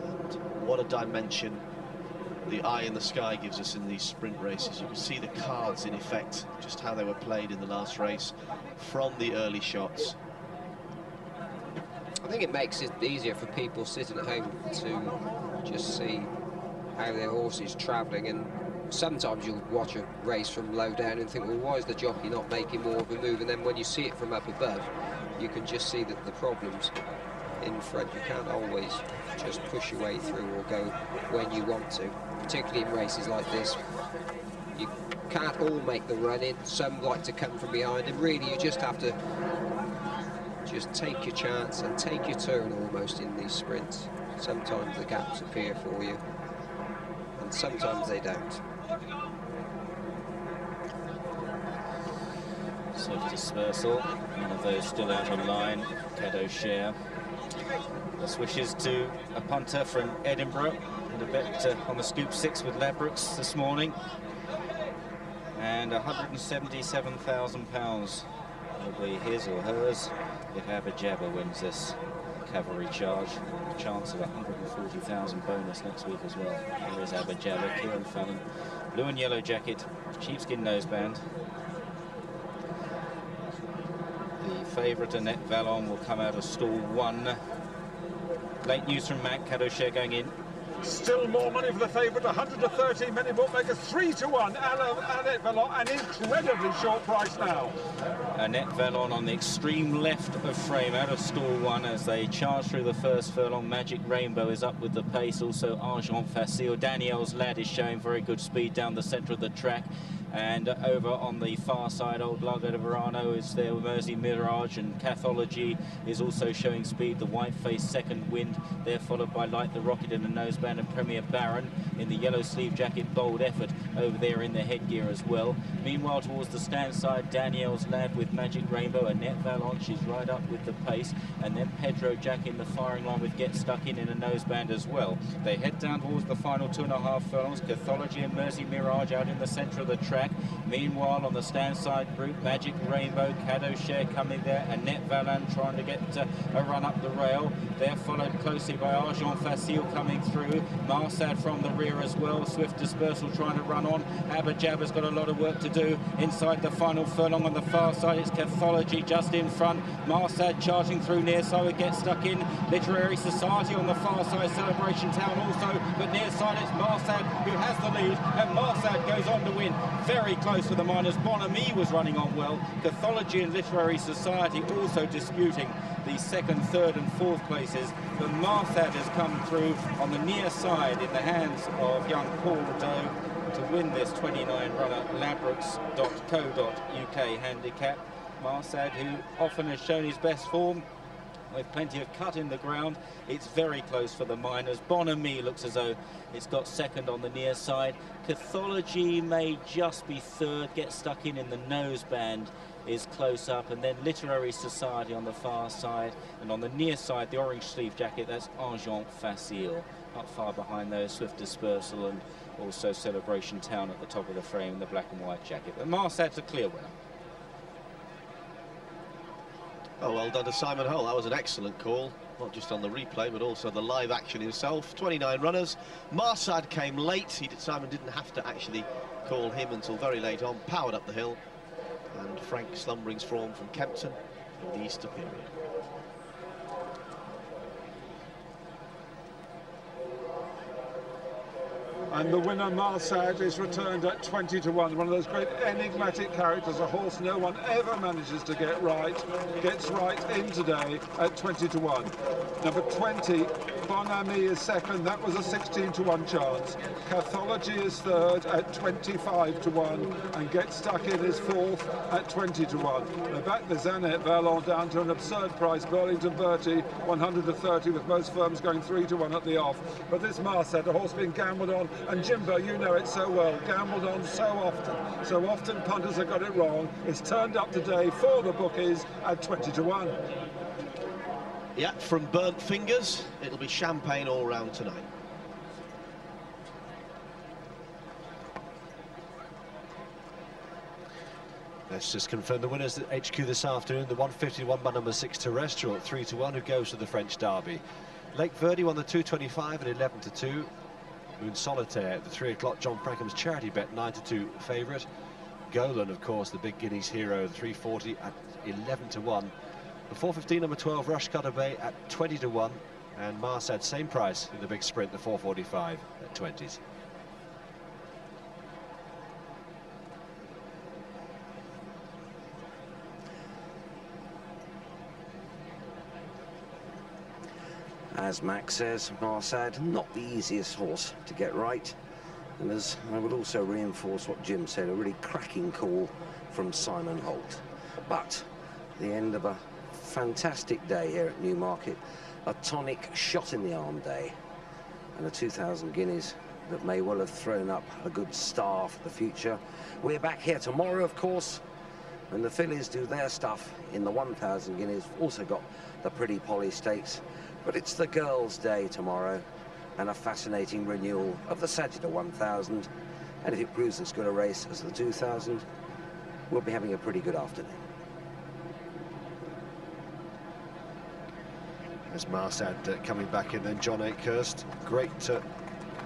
And what a dimension the eye in the sky gives us in these sprint races. You can see the cards in effect, just how they were played in the last race from the early shots. I think it makes it easier for people sitting at home to just see how their horse is travelling, and sometimes you'll watch a race from low down and think, well, why is the jockey not making more of a move? And then when you see it from up above, you can just see that the problems in front. You can't always just push your way through or go when you want to, particularly in races like this. You can't all make the run in. Some like to come from behind, and really you just have to just take your chance and take your turn almost in these sprints. Sometimes the gaps appear for you, and sometimes they don't. Swift Dispersal, one of those still out on line, Cadosher. The swishes to a punter from Edinburgh, and a bet on the Scoop 6 with Ladbrokes this morning. And £177,000 will be his or hers if Abba Jabba wins this cavalry charge. A chance of 140,000 bonus next week as well. Here is Abba Jabba, Kieran Fallon, blue and yellow jacket, sheepskin noseband. The favourite Annette Valon will come out of stall 1. Late news from Mac, Cadosher going in. Still more money for the favourite, 113. Many bookmakers 3-1. Annette Valon, an incredibly short price now. Annette Valon on the extreme left of frame out of stall 1 as they charge through the first furlong. Magic Rainbow is up with the pace. Also Argent Facile. Danielle's Lad is showing very good speed down the centre of the track. And over on the far side, Old Lago de Verano is there with Mersey Mirage, and Cathology is also showing speed. The White Face second wind, they're followed by Light the Rocket in the noseband and Premier Baron in the yellow sleeve jacket. Bold Effort over there in the headgear as well. Meanwhile, towards the stand side, Danielle's Lad with Magic Rainbow, Annette Vallon, she's right up with the pace, and then Pedro Jack in the firing line with Get Stuck in a noseband as well. They head down towards the final 2.5 furlongs. Cathology and Mersey Mirage out in the centre of the track. Meanwhile, on the stand side group, Magic Rainbow, Cadeau Share coming there, Annette Vallon trying to get a run up the rail. They're followed closely by Argent Facile coming through. Marsad from the rear as well. Swift Dispersal trying to run on. Abba Jabba's got a lot of work to do inside the final furlong. On the far side, it's Cathology just in front. Marsad charging through near side with Get Stuck in. Literary Society on the far side, Celebration Town also, but near side it's Marsad who has the lead, and Marsad goes on to win. Very close for the minors. Bonhomie was running on well. Cathology and Literary Society also disputing the second, third and fourth places, but Marsad has come through on the near side in the hands of young Paul Doe to win this 29-runner Ladbrokes.co.uk handicap. Marsad, who often has shown his best form with plenty of cut in the ground. It's very close for the minors. Bonhomie looks as though it's got second on the near side. Cathology may just be third. Get Stuck in the noseband is close up, and then Literary Society on the far side, and on the near side, the orange sleeve jacket, that's Argent Facile. Not far behind those, Swift Dispersal and also Celebration Town at the top of the frame, the black and white jacket. But Marsad's a clear winner. Oh, well done to Simon Hull. That was an excellent call, not just on the replay, but also the live action himself. 29 runners. Marsad came late. Simon didn't have to actually call him until very late on. Powered up the hill. And Frank Slumbering's form from Kempton in the Easter period. And the winner, Marsad, is returned at 20 to 1. One of those great enigmatic characters, a horse no one ever manages to get right. Gets right in today at 20 to 1. Number 20, Bonhomie is second. That was a 16 to 1 chance. Cathology is third at 25 to 1. And Get Stuck in is fourth at 20 to 1. They're back there's Annette Vallon down to an absurd price. Burlington Bertie, 100 to 30, with most firms going 3 to 1 at the off. But this Marsad, a horse being gambled on. And Jimbo, you know it so well, gambled on so often. So often punters have got it wrong. It's turned up today for the bookies at 20 to 1. Yeah, from burnt fingers, it'll be champagne all round tonight. Let's just confirm the winners at HQ this afternoon. The 151 by number 6 Terrestrial at 3 to 1, who goes to the French Derby. Lake Verde won the 225 at 11 to 2. Moon Solitaire at the 3 o'clock. John Frankham's charity bet 9 to 2 favourite. Golan, of course, the big Guineas hero, the 340 at 11 to 1. The 415 number 12 Rushcutter Bay at 20 to 1, and Marsad same price in the big sprint, the 445 at 20s. As Max says, Marsad, not the easiest horse to get right. And as I would also reinforce what Jim said, a really cracking call from Simon Holt. But the end of a fantastic day here at Newmarket, a tonic shot in the arm day, and a 2,000 guineas that may well have thrown up a good star for the future. We're back here tomorrow, of course, when the fillies do their stuff in the 1,000 guineas. Also got the Pretty Polly Stakes, but it's the girls' day tomorrow, and a fascinating renewal of the Sagitta 1000. And if it proves as good a race as the 2000, we'll be having a pretty good afternoon. As Marsad coming back in, then John Akehurst. Great,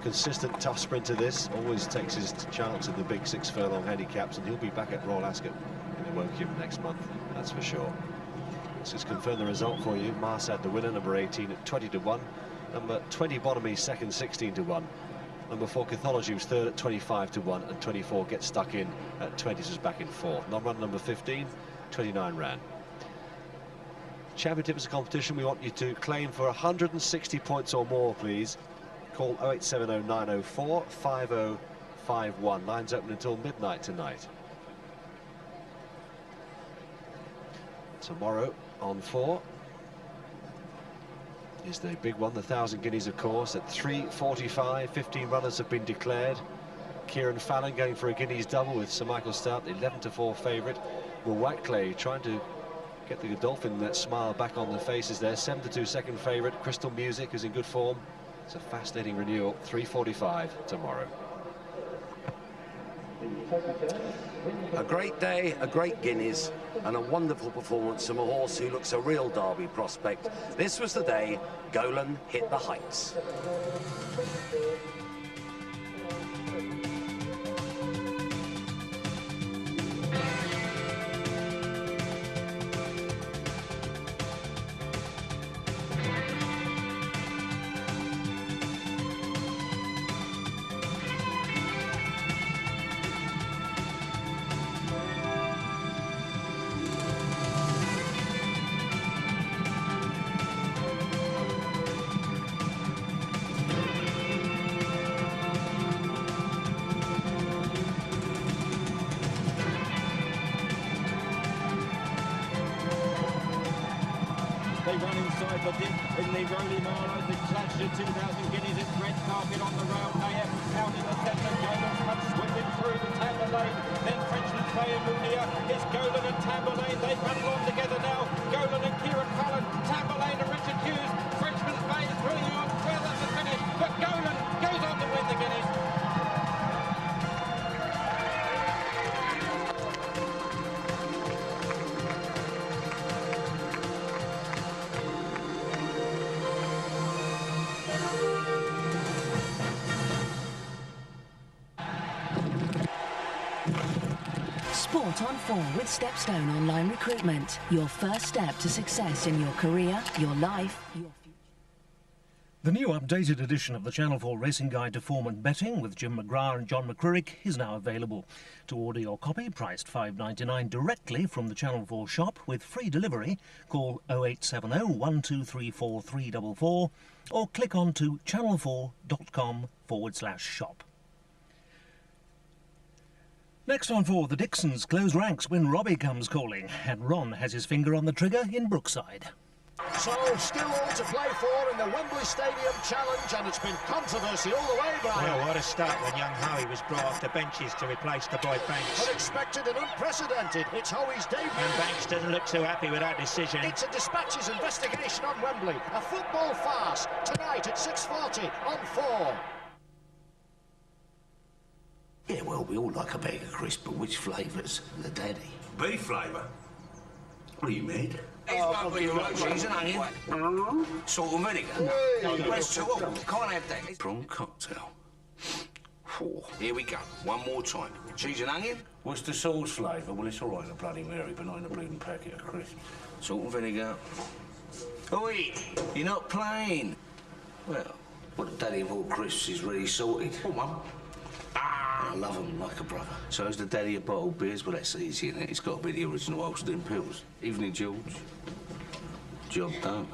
consistent, tough sprinter this. Always takes his chance in the big 6 furlong handicaps, and he'll be back at Royal Ascot in Woking next month, that's for sure. Let's just confirm the result for you. Marsad the winner, number 18 at 20 to 1. Number 20 Bonhomie second, 16 to 1. Number 4 Cathology was third at 25 to 1, and 24 Get Stuck in at 20s was back in fourth. Non-run number 15, 29 ran. Championship is a competition we want you to claim for 160 points or more, please. Call 0870 904 50 5-1. Lines open until midnight tonight. Tomorrow on 4 is the big one, the 1,000 guineas, of course, at 3:45. 15 runners have been declared. Kieran Fallon going for a guineas double with Sir Michael Stout, the 11-4 favourite. Will Wackley trying to get the Godolphin that smile back on the faces there. 7-2 second favourite. Crystal Music is in good form. It's a fascinating renewal. 3:45 tomorrow. A great day, a great guineas, and a wonderful performance from a horse who looks a real Derby prospect. This was the day Golan hit the heights. They run inside the dip in the Rowley Mile. They clash the 2,000 guineas. It's red carpet on the rail. Mayer out in the centre. Golan's come swimming through the Tamburlaine. Then Frenchman's Bay and Munia. It's Golan and Tamburlaine. They battle on together now. Golan and Kieran Fallon. Tamburlaine and Richard Hughes. Frenchman's Bay is pulling on. Well, that's the finish. But Golan goes on to win the guineas. Sport on 4 with Stepstone Online Recruitment. Your first step to success in your career, your life, your future. The new updated edition of the Channel 4 Racing Guide to Form and Betting with Jim McGrath and John McCririck is now available. To order your copy, priced $5.99 directly from the Channel 4 shop with free delivery, call 0870 1234 344 or click on to channel4.com/shop. Next on 4, the Dixons close ranks when Robbie comes calling, and Ron has his finger on the trigger in Brookside. So, still all to play for in the Wembley Stadium Challenge, and it's been controversy all the way, Brian. Well, what a start when young Howie was brought off the benches to replace the boy Banks. Unexpected and unprecedented. It's Howie's debut. And Banks doesn't look too happy with that decision. It's a Dispatches investigation on Wembley. A football farce tonight at 6:40 on 4. Yeah, well, we all like a bag of crisps, but which flavours? The daddy. Beef flavour? What are you, mad? What do you like, cheese and onion? Salt and vinegar? Where's two of them? Can't have that. Prawn cocktail. Here we go. One more time. Cheese and onion? What's the sauce flavour? Well, it's all right in a Bloody Mary, but not in a bleeding packet of crisps. Salt and vinegar. Oi, you're not playing. Well, the daddy of all crisps is really salted. Come on. I love them like a brother. So is the daddy of bottled beers? Well, that's easy, innit? It's got to be the original Holstein Pills. Evening, George. Job done.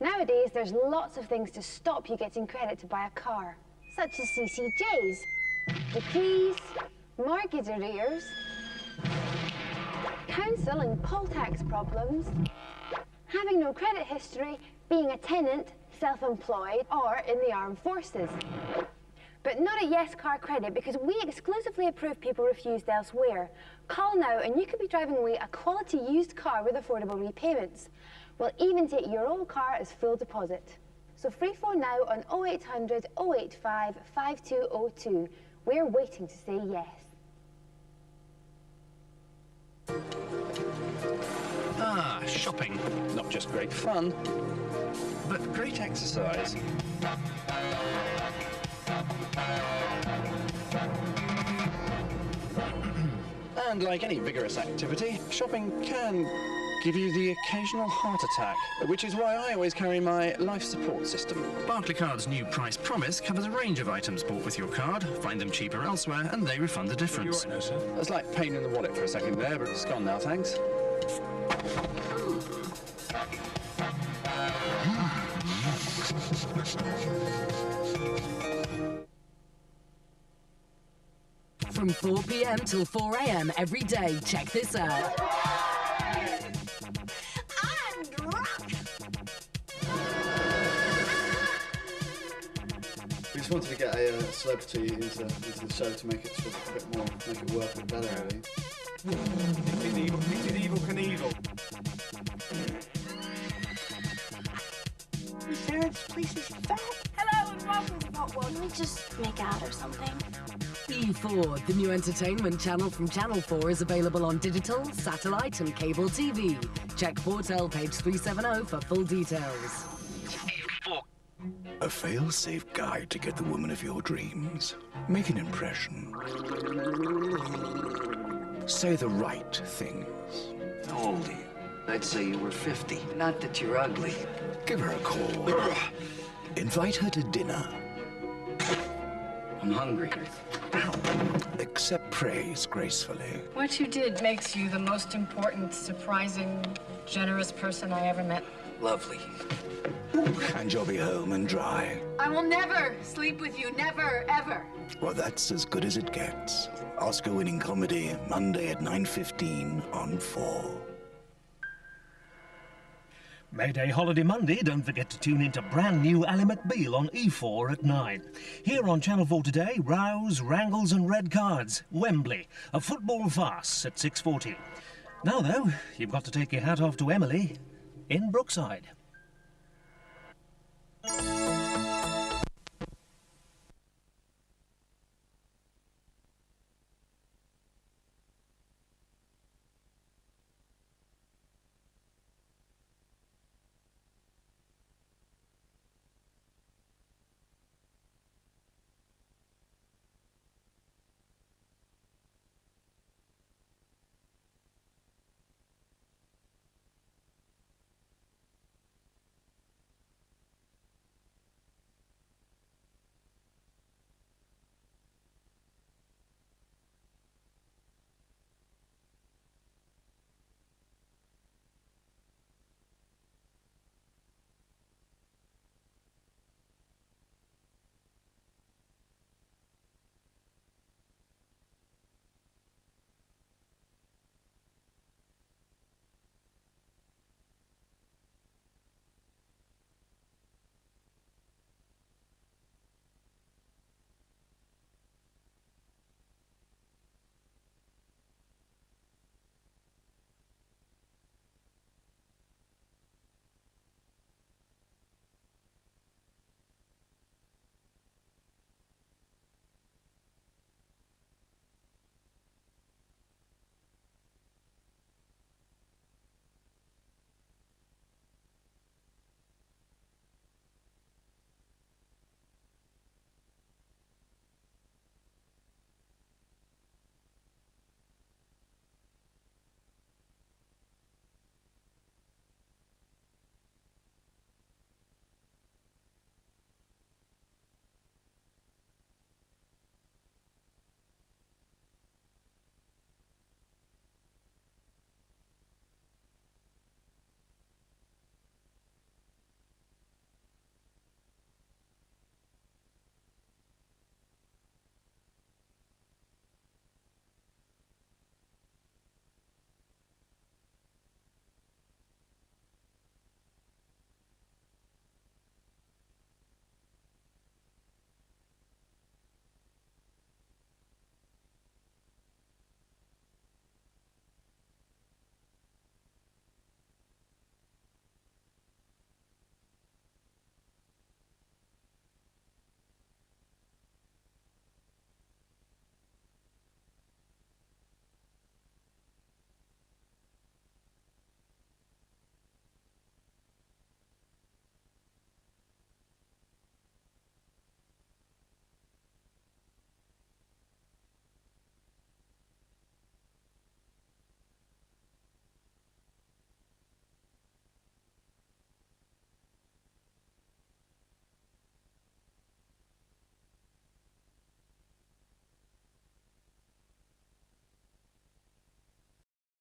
Nowadays, there's lots of things to stop you getting credit to buy a car, such as CCJs, decrees, mortgage arrears, council and poll tax problems, having no credit history, being a tenant, self-employed, or in the armed forces. But not at Yes Car Credit, because we exclusively approve people refused elsewhere. Call now and you could be driving away a quality used car with affordable repayments. We'll even take your old car as full deposit. So free phone now on 0800 085 5202. We're waiting to say yes. Ah, shopping. Not just great fun, but great exercise. And like any vigorous activity, shopping can give you the occasional heart attack, which is why I always carry my life support system. Barclaycard's new price promise covers a range of items bought with your card. Find them cheaper elsewhere, and they refund the difference. You're right now, sir. It's like pain in the wallet for a second there, but it's gone now, thanks. From 4 p.m. till 4 a.m. every day. Check this out. We just wanted to get a celebrity into the show to make it sort of a bit more, make it work a bit better, really. Evil Knievel. Sarah, this place is fat. Hello and welcome to Hot World. Can we just make out or something? E4, the new entertainment channel from Channel 4, is available on digital, satellite and cable TV. Check Portal page 370 for full details. A fail-safe guide to get the woman of your dreams. Make an impression. Say the right things. How old are you? I'd say you were 50. Not that you're ugly. Give her a call. Invite her to dinner. I'm hungry. Accept praise gracefully. What you did makes you the most important, surprising, generous person I ever met. Lovely. And you'll be home and dry. I will never sleep with you, never, ever. Well, that's as good as it gets. Oscar-winning comedy, Monday at 9:15 on 4. Mayday Holiday Monday, don't forget to tune into brand new Ally McBeal on E4 at 9. Here on Channel 4 today, rows, wrangles and red cards. Wembley, a football farce at 6:40. Now, though, you've got to take your hat off to Emily in Brookside.